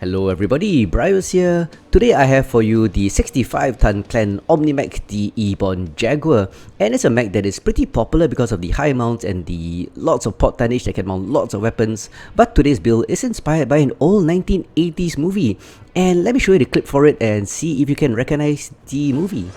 Hello everybody, BrioS here. Today I have for you the 65-ton clan Omni-Mech, the E-Born Jaguar. And it's a mech that is pretty popular because of the high mounts and the lots of port tonnage that can mount lots of weapons. But today's build is inspired by an old 1980s movie. And let me show you the clip for it and see if you can recognize the movie.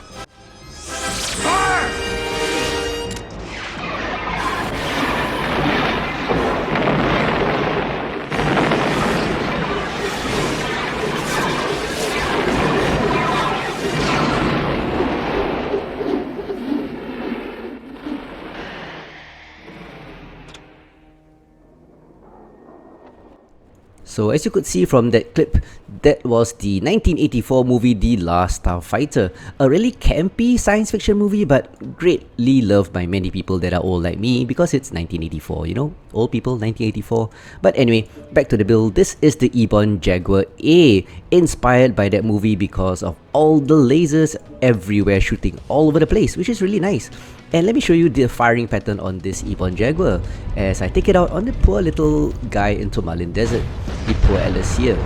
So as you could see from that clip, that was the 1984 movie The Last Starfighter. A really campy science fiction movie, but greatly loved by many people that are old like me because it's 1984, you know? Old people, 1984. But anyway, back to the build. This is the E-Born Jaguar A, inspired by that movie because of all the lasers everywhere shooting all over the place, which is really nice. And let me show you the firing pattern on this E-Born Jaguar as I take it out on the poor little guy in Tomalin Desert, the poor Alice here.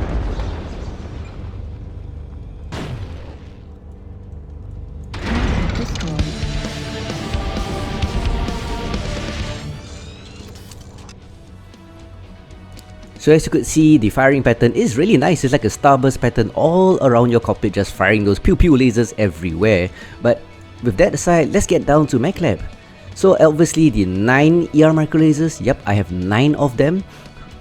So as you could see, the firing pattern is really nice. It's like a starburst pattern all around your cockpit, just firing those pew-pew lasers everywhere. But with that aside, let's get down to MechLab. So obviously the 9 ER micro lasers, yep, I have 9 of them.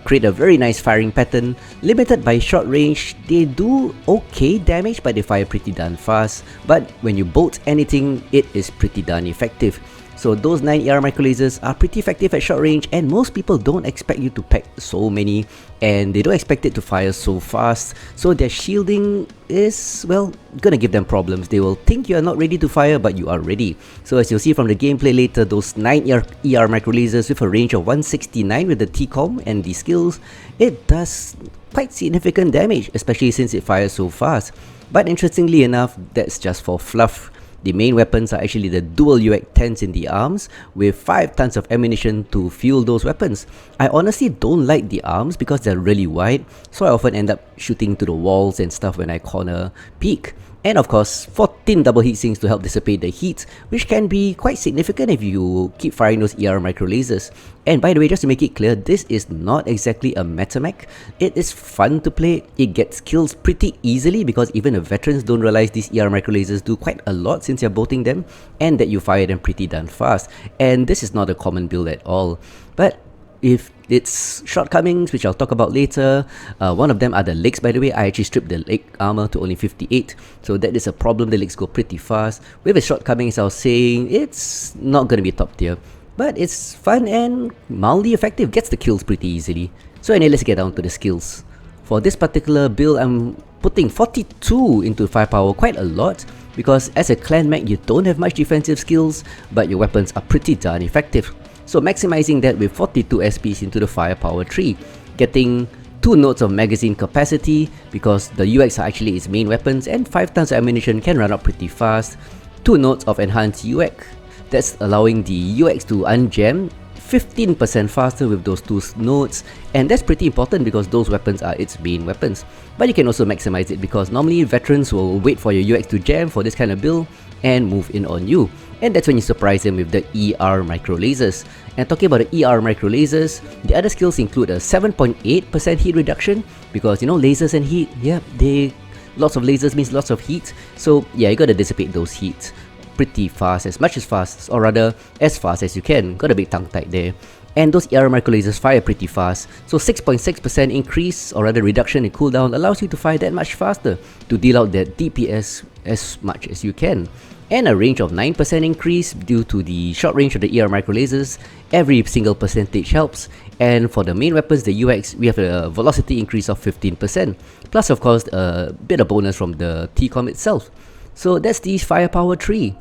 Create a very nice firing pattern. Limited by short range, they do okay damage, but they fire pretty darn fast. But when you bolt anything, it is pretty darn effective. So those 9 ER micro lasers are pretty effective at short range, and most people don't expect you to pack so many, and they don't expect it to fire so fast. So their shielding is, well, gonna give them problems. They will think you are not ready to fire, but you are ready. So as you'll see from the gameplay later, those 9 ER micro lasers with a range of 169 with the T-Com and the skills, it does quite significant damage, especially since it fires so fast. But interestingly enough, that's just for fluff. The main weapons are actually the dual UX-10s in the arms with 5 tons of ammunition to fuel those weapons. I honestly don't like the arms because they're really wide, so I often end up shooting to the walls and stuff when I corner peek. And of course, 14 double heat sinks to help dissipate the heat, which can be quite significant if you keep firing those ER micro lasers. And by the way, just to make it clear, this is not exactly a meta mech. It is fun to play. It gets kills pretty easily because even the veterans don't realize these ER micro lasers do quite a lot since you're bolting them, and that you fire them pretty darn fast. And this is not a common build at all. But if its shortcomings, which I'll talk about later, one of them are the legs. By the way, I actually stripped the leg armor to only 58, so that is a problem. The legs go pretty fast. With its shortcomings, I was saying it's not gonna be top tier, but it's fun and mildly effective, gets the kills pretty easily. So anyway, let's get down to the skills. For this particular build, I'm putting 42 into firepower, quite a lot, because as a clan mech, you don't have much defensive skills, but your weapons are pretty darn effective. So maximizing that with 42 SPs into the firepower tree, getting 2 nodes of magazine capacity because the UX are actually its main weapons, and 5 tons of ammunition can run out pretty fast. 2 nodes of enhanced UX, that's allowing the UX to unjam 15% faster with those 2 nodes, and that's pretty important because those weapons are its main weapons. But you can also maximize it because normally veterans will wait for your UX to jam for this kind of build and move in on you, and that's when you surprise them with the ER micro lasers. And talking about the ER micro lasers, the other skills include a 7.8% heat reduction because, you know, lasers and heat, yeah, lots of lasers means lots of heat, so yeah, you gotta dissipate those heat pretty fast, as much as fast, or rather as fast as you can. Got a bit tongue tied there. And those ER micro lasers fire pretty fast, so 6.6% increase, or rather reduction in cooldown, allows you to fire that much faster to deal out that DPS as much as you can. And a range of 9% increase due to the short range of the ER micro lasers. Every single percentage helps. And for the main weapons, the UX, we have a velocity increase of 15%, plus of course a bit of bonus from the T-Com itself. So that's the firepower tree.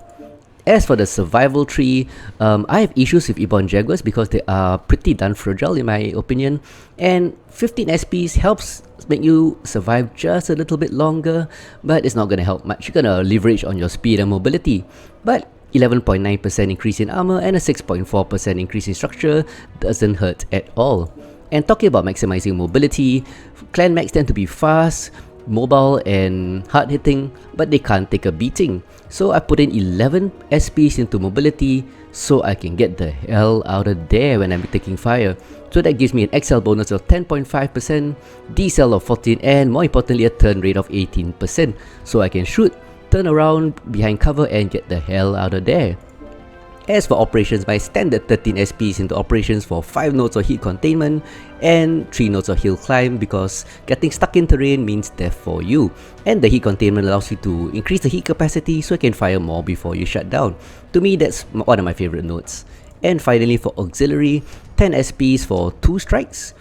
As for the survival tree, I have issues with E-Born Jaguars because they are pretty darn fragile in my opinion, and 15 SPs helps make you survive just a little bit longer, but it's not gonna help much. You're gonna leverage on your speed and mobility. But 11.9% increase in armor and a 6.4% increase in structure doesn't hurt at all. And talking about maximizing mobility, clan mechs tend to be fast, mobile and hard hitting, but they can't take a beating. So I put in 11 SPs into mobility so I can get the hell out of there when I'm taking fire. So that gives me an XL bonus of 10.5%, decel of 14, and more importantly a turn rate of 18%. So I can shoot, turn around behind cover and get the hell out of there. As for operations, my standard 13 SPs into operations for 5 nodes of heat containment and 3 nodes of hill climb, because getting stuck in terrain means death for you. And the heat containment allows you to increase the heat capacity so you can fire more before you shut down. To me, that's one of my favorite nodes. And finally, for auxiliary, 10 SPs for 2 strikes.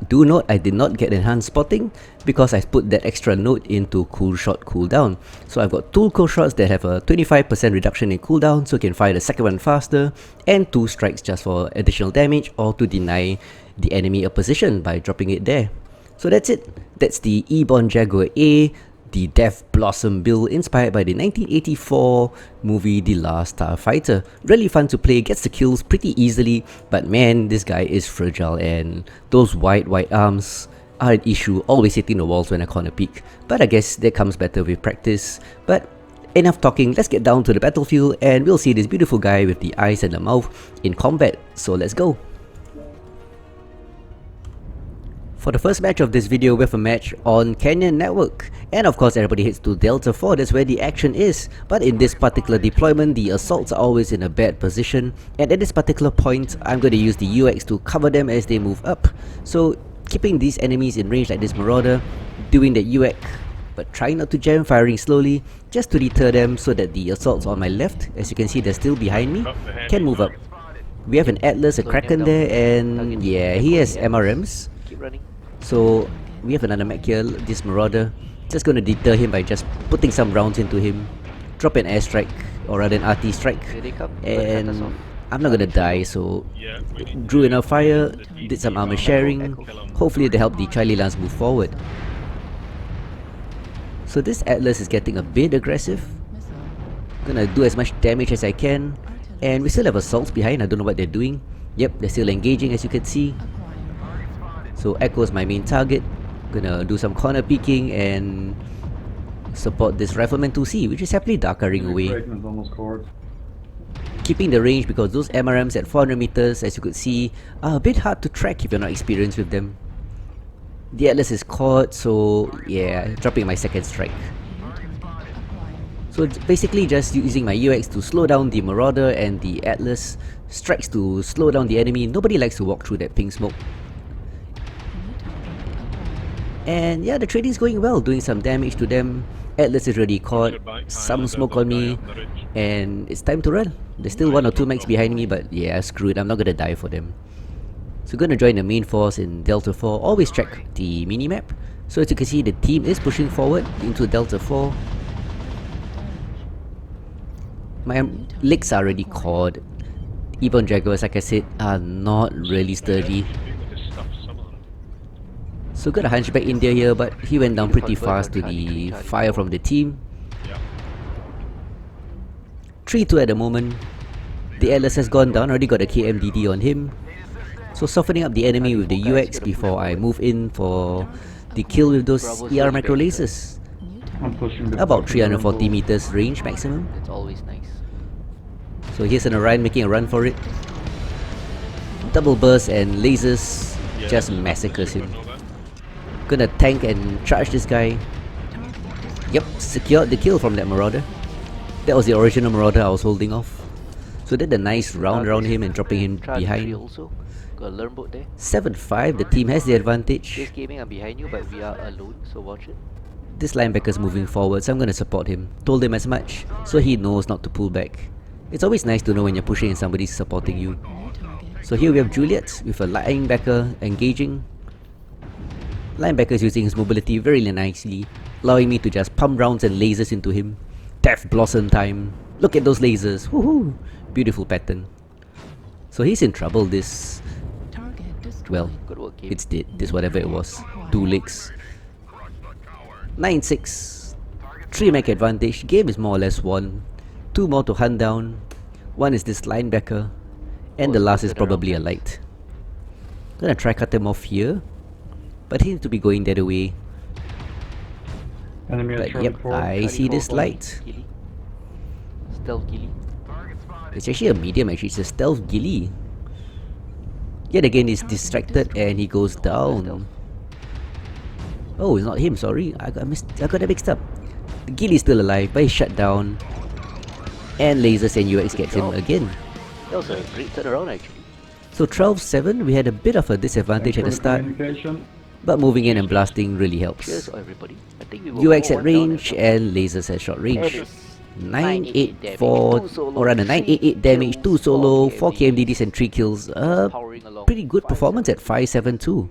Do note I did not get enhanced spotting because I put that extra node into cool shot cooldown. So I've got 2 cool shots that have a 25% reduction in cooldown, so you can fire the second one faster, and 2 strikes just for additional damage or to deny the enemy a position by dropping it there. So that's it. That's the Ebon Jaguar A, the Death Blossom build inspired by the 1984 movie The Last Starfighter. Really fun to play, gets the kills pretty easily, but man, this guy is fragile and those white arms are an issue, always hitting the walls when I corner peek. But I guess that comes better with practice. But enough talking, let's get down to the battlefield and we'll see this beautiful guy with the eyes and the mouth in combat. So let's go. For the first match of this video, we have a match on Canyon Network. And of course everybody heads to Delta 4, that's where the action is. But in this particular deployment, the assaults are always in a bad position. And at this particular point, I'm going to use the UX to cover them as they move up. So keeping these enemies in range like this Marauder, doing the UX, but trying not to jam, firing slowly, just to deter them so that the assaults on my left, as you can see they're still behind me, can move up. We have an Atlas, a Kraken there, and yeah, he has MRMs. Keep running. So we have another mech here, this Marauder. Just gonna deter him by just putting some rounds into him. Drop an airstrike, or rather an RT strike. Here they come. And I'm not gonna die, so drew enough fire, did some armor sharing. Hopefully to help the Charlie Lance move forward. So this Atlas is getting a bit aggressive. Gonna do as much damage as I can. And we still have assaults behind, I don't know what they're doing. Yep, they're still engaging as you can see. So Echo is my main target. Gonna do some corner peeking and support this Rifleman 2C, which is happily darkering away. Keeping the range because those MRMs at 400 meters, as you could see, are a bit hard to track if you're not experienced with them. The Atlas is caught, so yeah, dropping my second strike. So it's basically just using my UX to slow down the Marauder and the Atlas, strikes to slow down the enemy. Nobody likes to walk through that pink smoke. And yeah, the trading is going well, doing some damage to them. Atlas is already caught, some smoke on me, and it's time to run. There's still 1 or 2 mechs behind me, but yeah, screw it, I'm not gonna die for them. So gonna join the main force in Delta 4, always check the minimap. So as you can see, the team is pushing forward into Delta 4. My legs are already caught. Ebon Jaguars, like I said, are not really sturdy. So got a Hunchback India here, but he went down pretty fast to the fire from the team. 3-2 at the moment. The Atlas has gone down, already got a KMDD on him. So softening up the enemy with the UX before I move in for the kill with those ER micro lasers. About 340 meters range maximum. That's always nice. So here's an Orion making a run for it. Double burst and lasers just massacres him. Gonna tank and charge this guy. Yep, secured the kill from that Marauder. That was the original Marauder I was holding off. So did a nice round around him and dropping him behind. Also. Got a learn boat there. 7-5, the team has the advantage. This gaming, I'm behind you, but we are alone, so watch it. This linebacker's moving forward, so I'm gonna support him. Told him as much, so he knows not to pull back. It's always nice to know when you're pushing and somebody's supporting you. So here we have Juliet with a linebacker engaging. Linebacker is using his mobility very nicely, allowing me to just pump rounds and lasers into him. Death Blossom time. Look at those lasers. Woohoo! Beautiful pattern. So he's in trouble, this... Well, it's dead. This whatever it was. 2 legs. 9-6. 3 mech advantage. Game is more or less won. 2 more to hunt down. 1 is this linebacker. And the last is probably a light. Gonna try cut them off here, but he needs to be going the other way. Enemy But at Charlie yep, 4, I see this Charlie 4 light. Gilly. Stealth Gilly. It's actually a medium actually, it's a stealth ghillie. Yet again he's distracted and he goes down. Oh, it's not him, sorry. I got that mixed up. The ghillie's still alive, but he's shut down. And lasers and UX gets him again. That was a great turnaround actually. So 12-7, we had a bit of a disadvantage at the start, but moving in and blasting really helps. Cheers everybody. I think we will UX go at one down range as and lasers at short range. well. 984, or rather 988 damage, 2 solo, 4 KMDDs and 3 kills. Powering along. Pretty good performance at 572.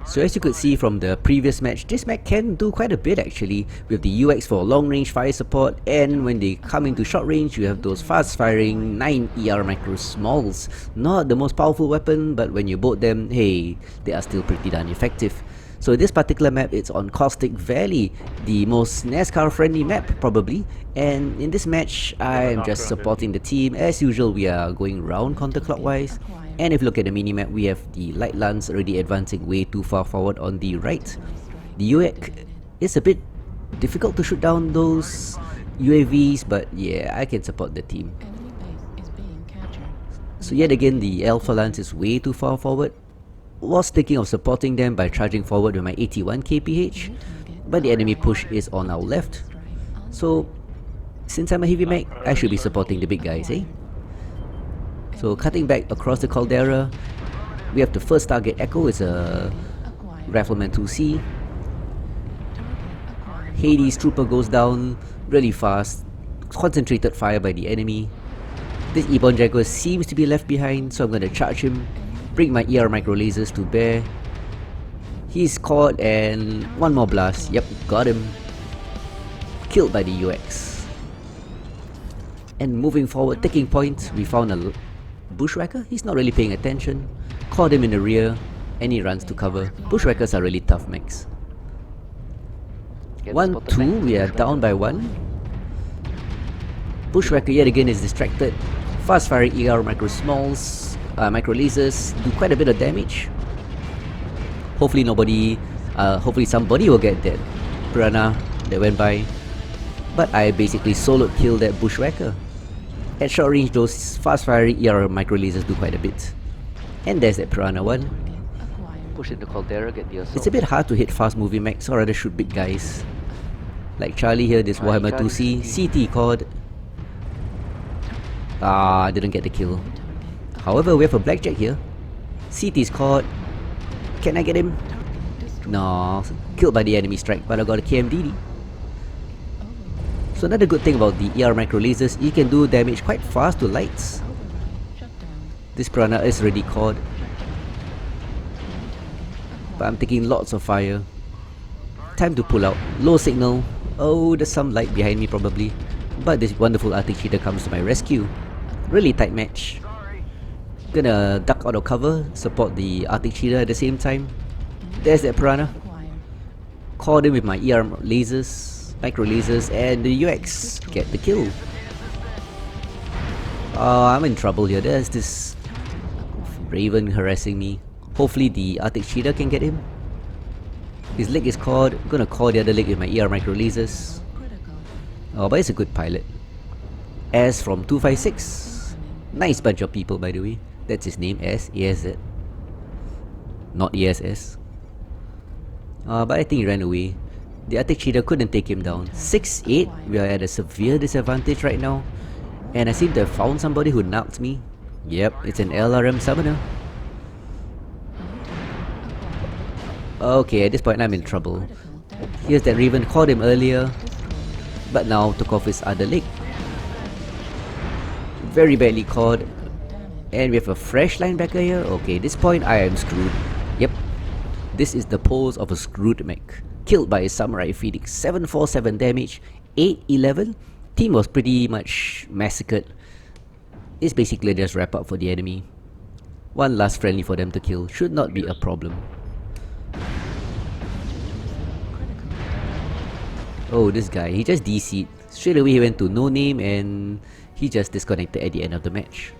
So as you could see from the previous match, this mech can do quite a bit actually, with the UX for long range fire support, and when they come into short range you have those fast firing 9 ER micro smalls. Not the most powerful weapon, but when you board them, hey, they are still pretty darn effective. So this particular map, it's on Caustic Valley, the most NASCAR friendly map probably, and in this match I am just supporting the team. As usual, we are going round counterclockwise, and if you look at the minimap, we have the light lance already advancing way too far forward on the right. The UX is a bit difficult to shoot down those UAVs, but yeah, I can support the team. So yet again, the Alpha Lance is way too far forward. Was thinking of supporting them by charging forward with my 81 kph, but the enemy push is on our left. So since I'm a heavy mech, I should be supporting the big guys, eh? So cutting back across the caldera, we have the first target Echo, is a Rifleman 2C. Hades Trooper goes down really fast, concentrated fire by the enemy. This Ebon Jaguar seems to be left behind, so I'm gonna charge him. Bring my ER micro lasers to bear. He's caught and one more blast. Yep, got him. Killed by the UX. And moving forward, taking point, we found a bushwhacker. He's not really paying attention. Caught him in the rear and he runs to cover. Bushwhackers are really tough mechs. 1-2, we are down by 1. Bushwhacker yet again is distracted. Fast firing ER micro smalls. Micro lasers do quite a bit of damage. Hopefully somebody will get that piranha that went by. But I basically solo killed that bushwhacker. At short range, those fast firing ER micro lasers do quite a bit. And there's that piranha one. Push in the caldera, get the assault. It's a bit hard to hit fast moving mechs or rather shoot big guys. Like Charlie here, this Warhammer 2C, CT caught. Didn't get the kill. However, we have a blackjack here. CT's caught. Can I get him? No, killed by the enemy strike, but I got a KMDD. So another good thing about the ER micro lasers, you can do damage quite fast to lights. This piranha is already caught, but I'm taking lots of fire. Time to pull out. Low signal. Oh, there's some light behind me probably, but this wonderful Arctic Cheetah comes to my rescue. Really tight match. Gonna duck out of cover, support the Arctic Cheetah at the same time. There's that piranha. Caught him with my ER lasers, micro lasers, and the UX get the kill. I'm in trouble here. There's this Raven harassing me. Hopefully the Arctic Cheetah can get him. His leg is caught. I'm gonna call the other leg with my ER micro lasers. Oh, but it's a good pilot. S from 256. Nice bunch of people, by the way. That's his name, S, ASZ. Not ESS. But I think he ran away. The Arctic Cheetah couldn't take him down. 6-8, we are at a severe disadvantage right now. And I seem to have found somebody who knocked me. Yep, it's an LRM summoner. Okay, at this point I'm in trouble. Here's that Raven, caught him earlier, but now took off his other leg. Very badly caught. And we have a fresh linebacker here. Okay, this point I am screwed. Yep, this is the pose of a screwed mech. Killed by a Samurai Phoenix. 747 damage, 811. Team was pretty much massacred. It's basically just wrap up for the enemy. One last friendly for them to kill. Should not be a problem. Oh, this guy, he just DC'd. Straight away he went to no name and he just disconnected at the end of the match.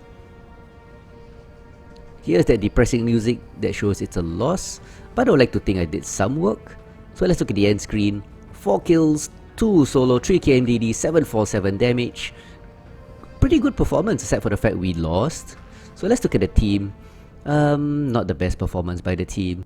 Here's that depressing music that shows it's a loss, but I would like to think I did some work. So let's look at the end screen. 4 kills, 2 solo, 3 KMDD, 747 damage. Pretty good performance except for the fact we lost. So let's look at the team. Not the best performance by the team.